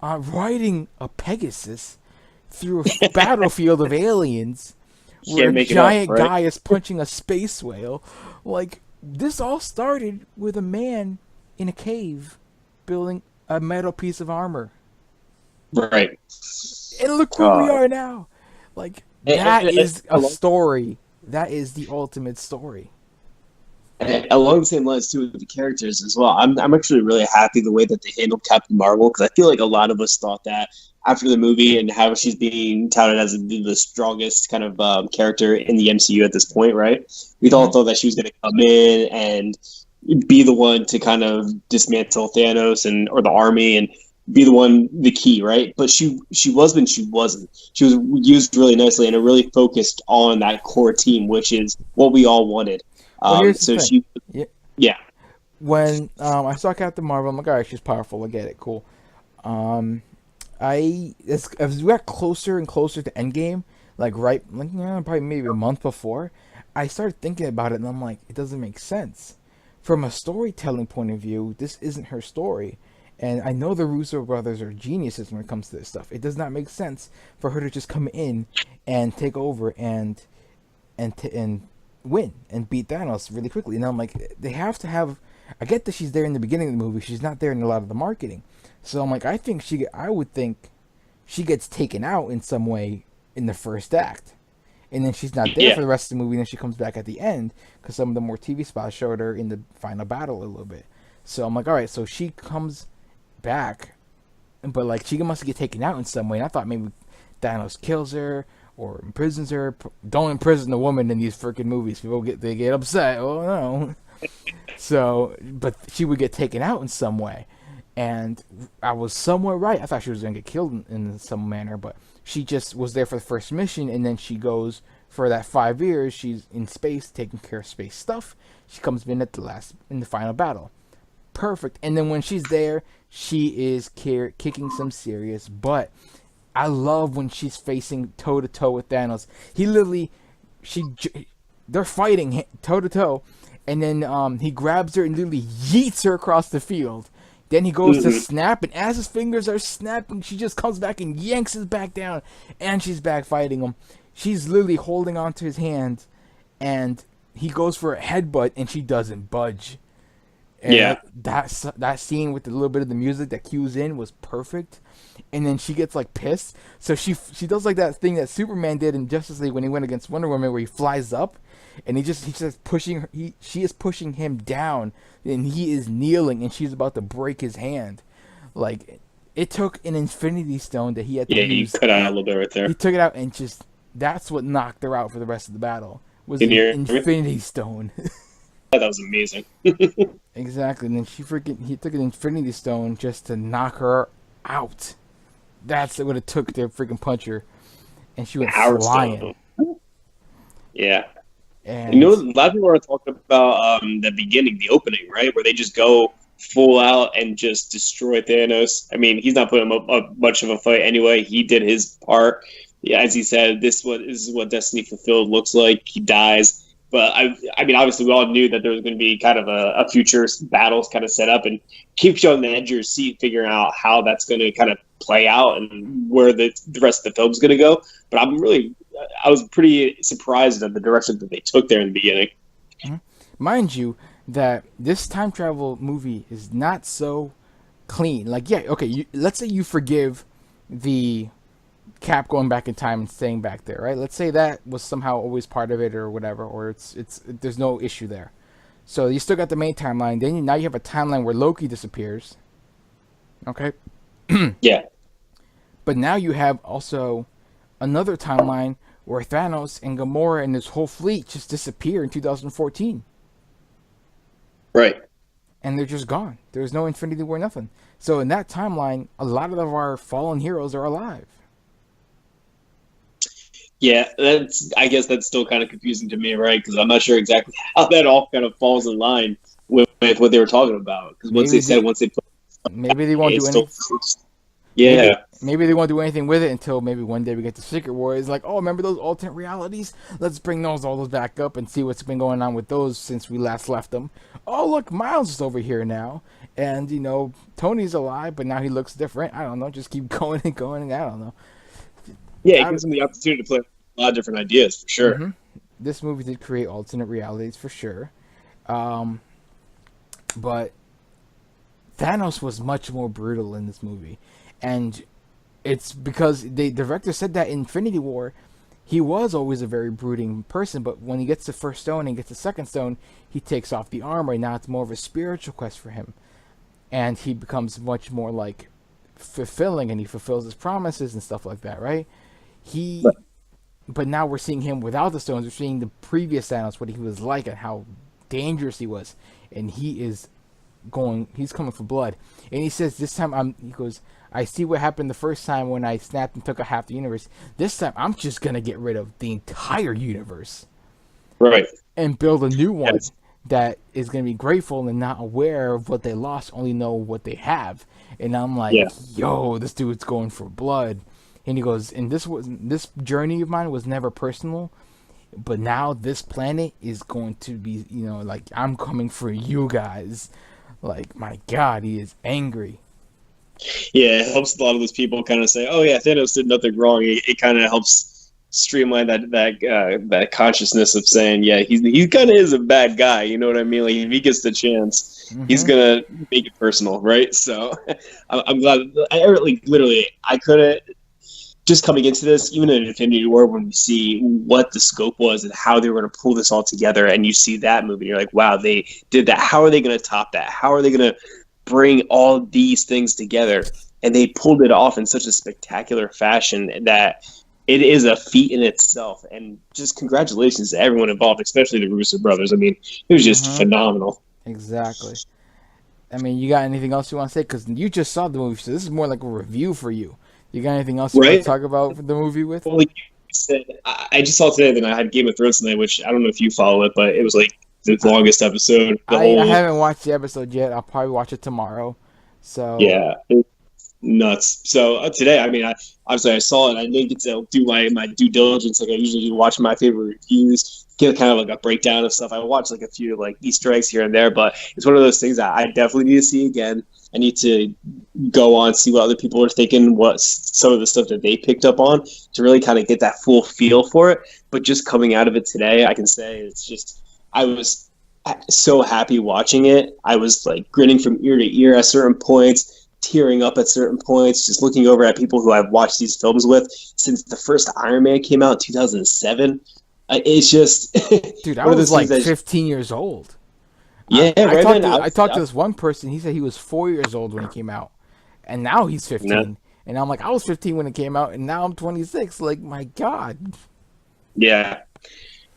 riding a Pegasus through a battlefield of aliens, where Can't a make it giant up, right? guy is punching a space whale. Like, this all started with a man in a cave building a metal piece of armor. Right. And look where we God. are now. Like, And- that and- is a and- story. That is the ultimate story. And along the same lines too with the characters as well. I'm actually really happy the way that they handled Captain Marvel, because I feel like a lot of us thought that after the movie and how she's being touted as the strongest kind of character in the MCU at this point, right? We all thought that she was going to come in and be the one to kind of dismantle Thanos or the army and be the key, right? But she was when she wasn't. She was used really nicely, and it really focused on that core team, which is what we all wanted. Well, here's the So thing. she, yeah. When I saw Captain Marvel, I'm like, alright, she's powerful. I get it. Cool. As we got closer and closer to Endgame, probably maybe a month before, I started thinking about it, and I'm like, it doesn't make sense. From a storytelling point of view, this isn't her story. And I know the Russo brothers are geniuses when it comes to this stuff. It does not make sense for her to just come in and take over and win and beat Thanos really quickly. And I'm like, they have to have. I get that she's there in the beginning of the movie. She's not there in a lot of the marketing. So I'm like, I would think she gets taken out in some way in the first act, and then she's not there for the rest of the movie. And then she comes back at the end because some of the more TV spots showed her in the final battle a little bit. So I'm like, all right, so she comes back, but like she must get taken out in some way. And I thought maybe Thanos kills her or imprisons her. Don't imprison the woman in these freaking movies. People get upset. Oh no. So, but she would get taken out in some way. And I was somewhat right. I thought she was going to get killed in some manner, but she just was there for the first mission, and then she goes for that 5 years. She's in space, taking care of space stuff. She comes in at in the final battle. Perfect. And then when she's there, she is kicking some serious butt. I love when she's facing toe to toe with Thanos. He literally, they're fighting toe to toe, and then he grabs her and literally yeets her across the field. Then he goes to snap, and as his fingers are snapping, she just comes back and yanks his back down, and she's back fighting him. She's literally holding onto his hand, and he goes for a headbutt, and she doesn't budge. And that scene with a little bit of the music that cues in was perfect. And then she gets like pissed, so she does like that thing that Superman did in Justice League when he went against Wonder Woman, where he flies up, and he's just pushing her. She is pushing him down, and he is kneeling, and she's about to break his hand. Like, it took an Infinity Stone that he had to use. He cut out a little bit right there. He took it out, and just that's what knocked her out for the rest of the battle. Was Can the you hear me? Infinity Stone. That was amazing. Exactly, and then he took an Infinity Stone just to knock her out. That's what it took to freaking punch her, and she went flying. Yeah. And you know, a lot of people are talking about the beginning, the opening, right, where they just go full out and just destroy Thanos. I mean, he's not putting up much of a fight anyway. He did his part. Yeah, as he said, this is what Destiny Fulfilled looks like. He dies. But I mean, obviously, we all knew that there was going to be kind of a future battles kind of set up, and keeps you on the edge of your seat, figuring out how that's going to kind of play out and where the rest of the film's going to go. But I was pretty surprised at the direction that they took there in the beginning. Mm-hmm. Mind you, that this time travel movie is not so clean. Like, yeah, okay, let's say you forgive the Cap going back in time and staying back there, right? Let's say that was somehow always part of it or whatever, or it's there's no issue there. So you still got the main timeline. Then now you have a timeline where Loki disappears. Okay. Yeah. But now you have also another timeline where Thanos and Gamora and this whole fleet just disappear in 2014. Right. And they're just gone. There's no Infinity War, nothing. So in that timeline, a lot of our fallen heroes are alive. Yeah, I guess that's still kind of confusing to me, right? Because I'm not sure exactly how that all kind of falls in line with what they were talking about. Because once they put, maybe they won't do anything. Yeah. Maybe they won't do anything with it until maybe one day we get to Secret War. It's like, oh, remember those alternate realities? Let's bring all those back up and see what's been going on with those since we last left them. Oh, look, Miles is over here now. And, Tony's alive, but now he looks different. I don't know. Just keep going and going. I don't know. Yeah, it gives them the opportunity to play a lot of different ideas, for sure. Mm-hmm. This movie did create alternate realities, for sure. But Thanos was much more brutal in this movie. And it's because the director said that in Infinity War, he was always a very brooding person, but when he gets the first stone and gets the second stone, he takes off the armor, and now it's more of a spiritual quest for him. And he becomes much more, like, fulfilling, and he fulfills his promises and stuff like that, right? But now we're seeing him without the stones. We're seeing the previous Thanos, what he was like and how dangerous he was. And he's coming for blood. And he says, this time he goes, I see what happened the first time when I snapped and took a half the universe. This time, I'm just going to get rid of the entire universe. Right. And build a new one that is going to be grateful and not aware of what they lost, only know what they have. And I'm like, yo, this dude's going for blood. And he goes, and this journey of mine was never personal, but now this planet is going to be, like, I'm coming for you guys. Like, my God, he is angry. Yeah, it helps a lot of those people kind of say, oh yeah, Thanos did nothing wrong. It kind of helps streamline that consciousness of saying, yeah, he kind of is a bad guy. You know what I mean? Like, if he gets the chance, he's gonna make it personal, right? So I'm glad. I couldn't. Just coming into this, even in Infinity War, when we see what the scope was and how they were going to pull this all together, and you see that movie, you're like, wow, they did that. How are they going to top that? How are they going to bring all these things together? And they pulled it off in such a spectacular fashion that it is a feat in itself. And just congratulations to everyone involved, especially the Russo brothers. I mean, it was just phenomenal. Exactly. I mean, you got anything else you want to say? Because you just saw the movie, so this is more like a review for you. You got anything else you want to talk about the movie with? Well, like you said, I just saw today that I had Game of Thrones tonight, which I don't know if you follow it, but it was like the longest episode. I haven't watched the episode yet. I'll probably watch it tomorrow. So yeah, it's nuts. So today, I mean, I saw it. I didn't get to do my due diligence like I usually do, watch my favorite reviews, get kind of like a breakdown of stuff. I watched like a few like Easter eggs here and there, but it's one of those things that I definitely need to see again. I need to go on, see what other people are thinking, what some of the stuff that they picked up on to really kind of get that full feel for it. But just coming out of it today, I can say it's just, I was so happy watching it. I was like grinning from ear to ear at certain points, tearing up at certain points, just looking over at people who I've watched these films with since the first Iron Man came out in 2007. It's just... Dude, I was like 15 years old. Yeah, I talked to this one person. He said he was 4 years old when it came out, and now he's 15. Yeah. And I'm like, I was 15 when it came out, and now I'm 26. Like, my God. Yeah.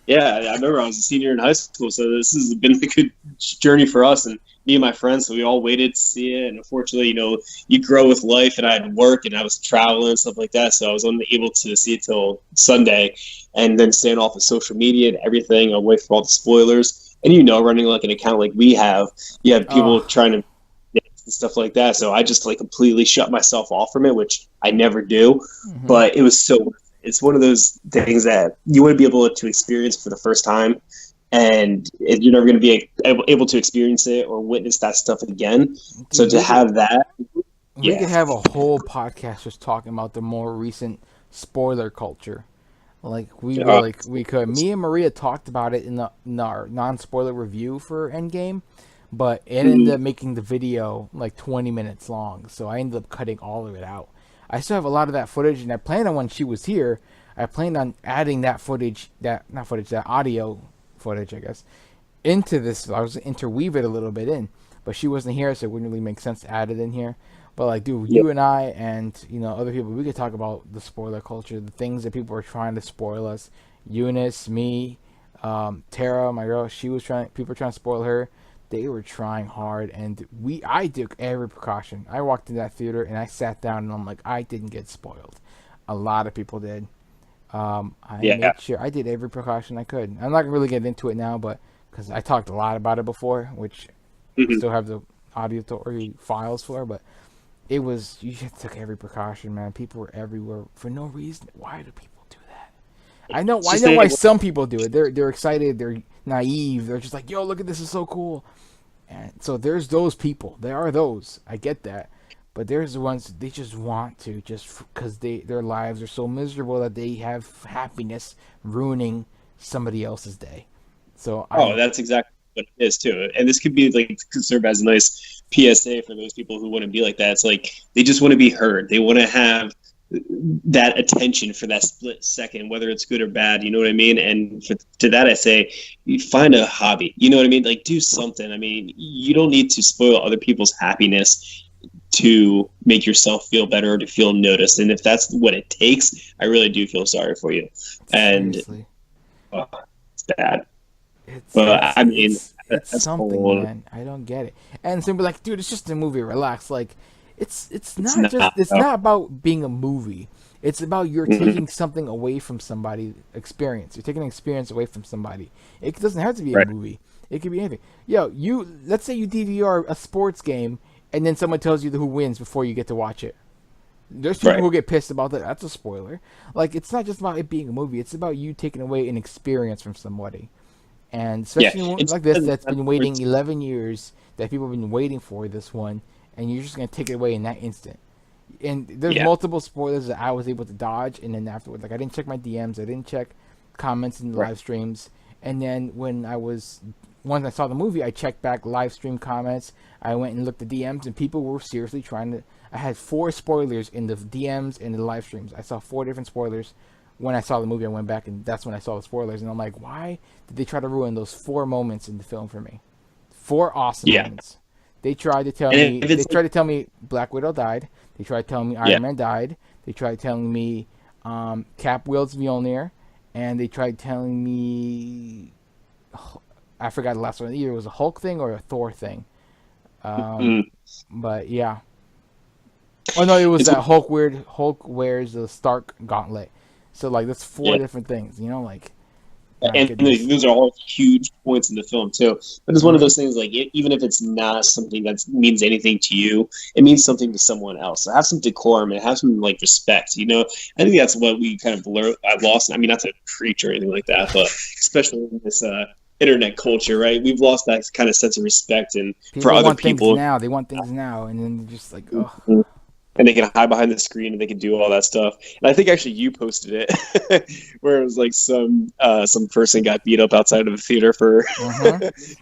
Yeah, I remember I was a senior in high school, so this has been a good journey for us and me and my friends. So we all waited to see it, and unfortunately, you grow with life, and I had work, and I was traveling and stuff like that, so I was unable to see it till Sunday, and then staying off of social media and everything, away from all the spoilers. And running like an account like we have, you have people trying to and stuff like that. So I just like completely shut myself off from it, which I never do. Mm-hmm. But it was it's one of those things that you want to be able to experience for the first time, and you're never going to be able to experience it or witness that stuff again. Dude, so to have that, we could have a whole podcast just talking about the more recent spoiler culture. Like we could. Me and Maria talked about it in our non-spoiler review for Endgame, but it ended up making the video like 20 minutes long. So I ended up cutting all of it out. I still have a lot of that footage, and I planned on when she was here. I planned on adding that audio footage, I guess, into this. I was going to interweave it a little bit in, but she wasn't here, so it wouldn't really make sense to add it in here. But like, dude, you and I and other people, we could talk about the spoiler culture, the things that people are trying to spoil us. Eunice, me, Tara, my girl, people were trying to spoil her. They were trying hard, and I took every precaution. I walked in that theater and I sat down, and I'm like, I didn't get spoiled. A lot of people did. Made sure I did every precaution I could. I'm not gonna really get into it now, but because I talked a lot about it before, which I still have the auditory files for, but. You just took every precaution, man. People were everywhere for no reason. Why do people do that? I know why some people do it. They're excited. They're naive. They're just like, yo, look at this. It's so cool. And so there's those people. There are those. I get that. But there's the ones they just want to, just because their lives are so miserable that they have happiness ruining somebody else's day. So that's exactly what it is too. And this could be like could serve as a nice PSA for those people who want to be like that. It's like they just want to be heard. They want to have that attention for that split second, whether it's good or bad. You know what I mean? And to that, I say, you find a hobby. You know what I mean? Like do something. I mean, you don't need to spoil other people's happiness to make yourself feel better or to feel noticed. And if that's what it takes, I really do feel sorry for you. And it's bad. It's something, man. I don't get it. And some people are like, dude, it's just a movie. Relax. Like, it's not about being a movie. It's about you're taking something away from somebody. Experience. You're taking an experience away from somebody. It doesn't have to be a movie. It could be anything. Yo, let's say you DVR a sports game, and then someone tells you who wins before you get to watch it. There's people who get pissed about that. That's a spoiler. Like, it's not just about it being a movie. It's about you taking away an experience from somebody. And especially like this, that's been waiting 11 years, that people have been waiting for this one, and you're just going to take it away in that instant. And there's multiple spoilers that I was able to dodge, and then afterwards, like I didn't check my DMs, I didn't check comments in the live streams, and then once I saw the movie, I checked back live stream comments, I went and looked at DMs, and people were seriously I had 4 spoilers in the DMs and the live streams. I saw 4 different spoilers. When I saw the movie, I went back, and that's when I saw the spoilers. And I'm like, why did they try to ruin those 4 moments in the film for me? 4 awesome moments. They tried to tell me. They tried to tell me Black Widow died. They tried telling me Iron Man died. They tried telling me Cap wields Mjolnir, and they tried telling me, I forgot the last one. Either it was a Hulk thing or a Thor thing. But yeah. Oh no, it was that Hulk wears the Stark gauntlet. So like that's four different things, like. And those are all huge points in the film too. But it's one of those things like even if it's not something that means anything to you, it means something to someone else. So have some decorum and have some like respect. I think that's what we kind of I've lost. I mean, not to preach or anything like that, but especially in this internet culture, right? We've lost that kind of sense of respect and for other people. They want things now, and then they're just like, oh. And they can hide behind the screen and they can do all that stuff. And I think actually you posted it where it was like some person got beat up outside of a theater for.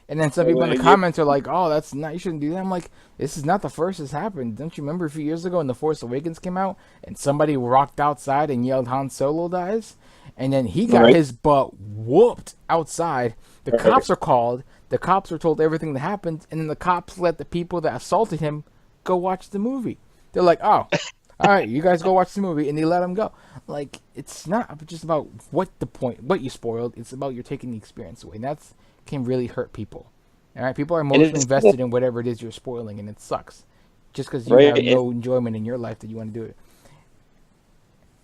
And then some people in the comments are like, "Oh, that's not. You shouldn't do that." I'm like, "This is not the first it's happened. Don't you remember a few years ago when The Force Awakens came out and somebody rocked outside and yelled Han Solo dies, and then he got his butt whooped outside. The cops are called. The cops were told everything that happened, and then the cops let the people that assaulted him go watch the movie." They're like, "Oh, all right, you guys go watch the movie," and they let him go. Like, it's not just about what you spoiled. It's about you're taking the experience away, and that can really hurt people. All right, people are emotionally invested in whatever it is you're spoiling, and it sucks. Just because you have no enjoyment in your life that you want to do it.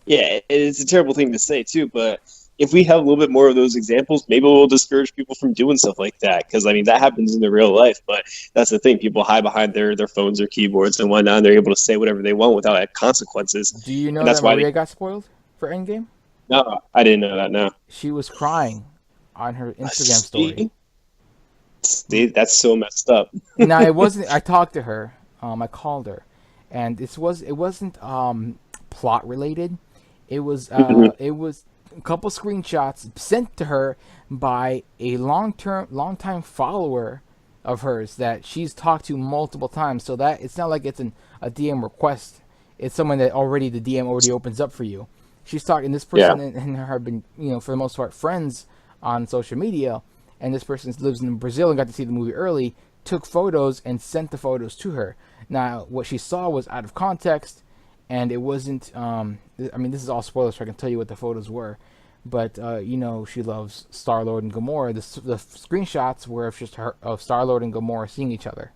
Yeah, it's a terrible thing to say too, but if we have a little bit more of those examples, maybe we'll discourage people from doing stuff like that. Because, I mean, that happens in the real life. But that's the thing. People hide behind their phones or keyboards and whatnot, and they're able to say whatever they want without consequences. Do you know that Maria got spoiled for Endgame? No, I didn't know that, no. She was crying on her Instagram story. See, that's so messed up. No, it wasn't. I talked to her. I called her. And it wasn't plot related. It was a couple screenshots sent to her by a long-time follower of hers that she's talked to multiple times. So that it's not like it's a DM request. It's someone that the DM already opens up for you. She's talking. This person and her have been, for the most part, friends on social media. And this person lives in Brazil and got to see the movie early. Took photos and sent the photos to her. Now, what she saw was out of context. And it wasn't, this is all spoilers, so I can tell you what the photos were. But, she loves Star-Lord and Gamora. The screenshots were of Star-Lord and Gamora seeing each other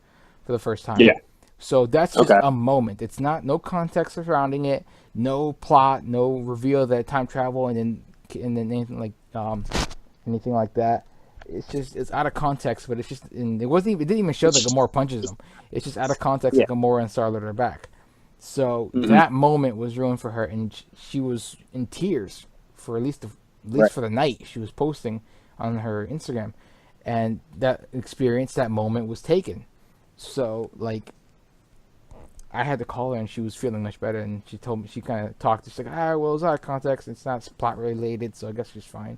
for the first time. Yeah. So that's just a moment. It's no context surrounding it, no plot, no reveal that time travel, and then anything like that. It's out of context, but it's just, and it didn't even show that Gamora punches him. It's just out of context that Gamora and Star-Lord are back. So that moment was ruined for her, and she was in tears for at least for the night. She was posting on her Instagram, and that moment was taken. So I had to call her, and she was feeling much better, and she told me, she kind of talked. She's like, it was out of context. It's not plot related, so I guess she's fine.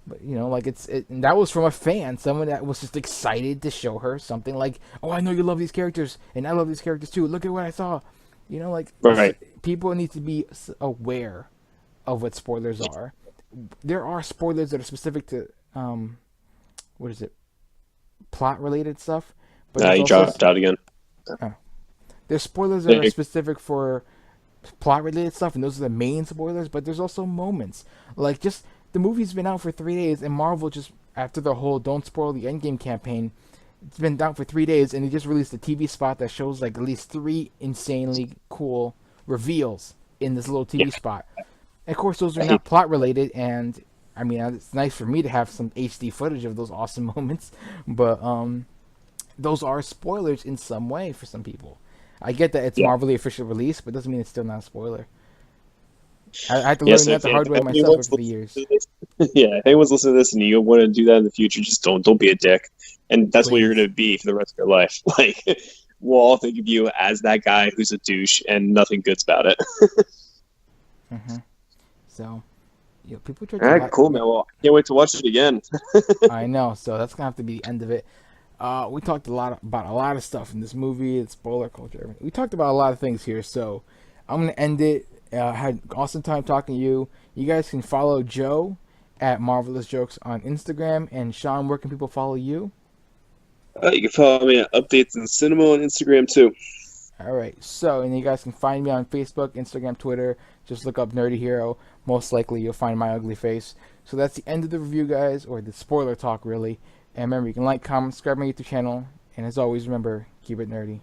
But and that was from a fan, someone that was just excited to show her something like, "Oh, I know you love these characters, and I love these characters too. Look at what I saw." People need to be aware of what spoilers are. There are spoilers that are specific to, plot-related stuff. But you dropped out again. There's spoilers that are specific for plot-related stuff, and those are the main spoilers, but there's also moments. Like, just, the movie's been out for 3 days, and Marvel just, after the whole Don't Spoil the Endgame campaign, it's been out for 3 days, and they just released a TV spot that shows at least 3 insanely cool reveals in this little TV spot. And of course, those are not plot related, and it's nice for me to have some HD footage of those awesome moments, but those are spoilers in some way for some people. I get that it's Marvel the official release, but it doesn't mean it's still not a spoiler. I had to learn that the hard way myself over the years. Yeah, if anyone's listening to this and you want to do that in the future, just don't be a dick. And that's what you're going to be for the rest of your life. We'll all think of you as that guy who's a douche and nothing good's about it. So, people try to... All right, cool, man. Well, I can't wait to watch it again. I know, so that's going to have to be the end of it. We talked about a lot of stuff in this movie. It's spoiler culture. We talked about a lot of things here, so I'm going to end it. Had an awesome time talking to you. You guys can follow Joe at Marvelous Jokes on Instagram. And Sean, where can people follow you? You can follow me at Updates in Cinema on Instagram too. All right. So, and you guys can find me on Facebook, Instagram, Twitter. Just look up Nerdy Hero. Most likely, you'll find my ugly face. So that's the end of the review, guys, or the spoiler talk, really. And remember, you can like, comment, subscribe to my YouTube channel. And as always, remember, keep it nerdy.